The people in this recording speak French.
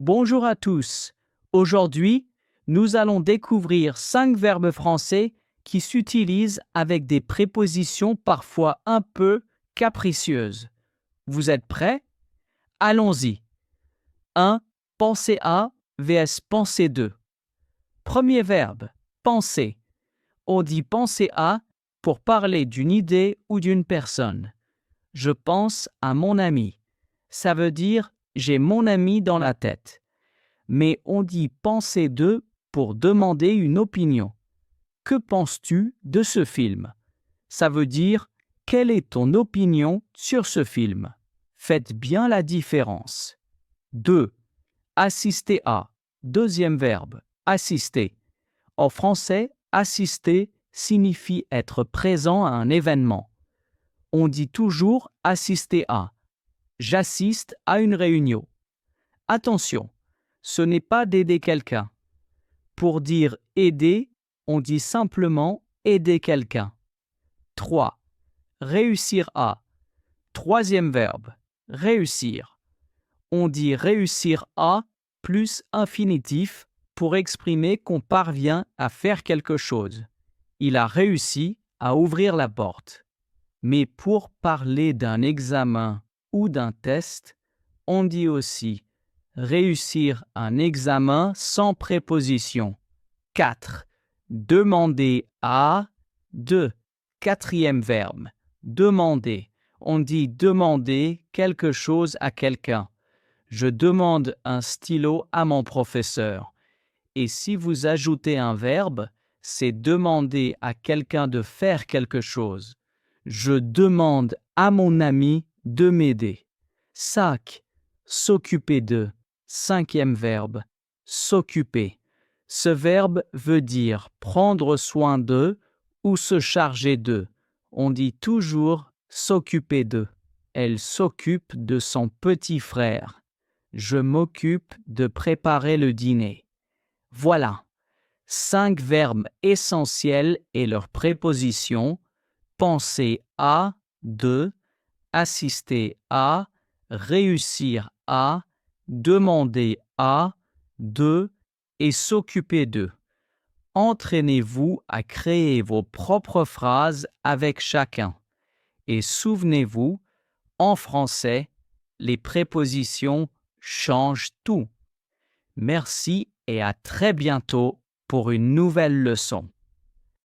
Bonjour à tous. Aujourd'hui, nous allons découvrir 5 verbes français qui s'utilisent avec des prépositions parfois un peu capricieuses. Vous êtes prêts? Allons-y. 1. Penser à vs penser de. Premier verbe, penser. On dit penser à pour parler d'une idée ou d'une personne. Je pense à mon ami. Ça veut dire j'ai mon ami dans la tête. Mais on dit penser de pour demander une opinion. Que penses-tu de ce film? Ça veut dire quelle est ton opinion sur ce film? Faites bien la différence. 2. Assister à. Deuxième verbe, assister. En français, assister signifie être présent à un événement. On dit toujours assister à. J'assiste à une réunion. Attention, ce n'est pas d'aider quelqu'un. Pour dire aider, on dit simplement aider quelqu'un. 3. Réussir à. Troisième verbe, réussir. On dit réussir à plus infinitif pour exprimer qu'on parvient à faire quelque chose. Il a réussi à ouvrir la porte. Mais pour parler d'un examen ou d'un test, on dit aussi réussir un examen sans préposition. 4. Demander à. 2. Quatrième verbe. Demander. On dit demander quelque chose à quelqu'un. Je demande un stylo à mon professeur. Et si vous ajoutez un verbe, c'est demander à quelqu'un de faire quelque chose. Je demande à mon ami de m'aider. 5. S'occuper de. Cinquième verbe, s'occuper. Ce verbe veut dire prendre soin de ou se charger de. On dit toujours s'occuper de. Elle s'occupe de son petit frère. Je m'occupe de préparer le dîner. Voilà. 5 verbes essentiels et leurs prépositions. Penser à, de, assister à, réussir à, demander à, de et s'occuper de. Entraînez-vous à créer vos propres phrases avec chacun. Et souvenez-vous, en français, les prépositions changent tout. Merci et à très bientôt pour une nouvelle leçon.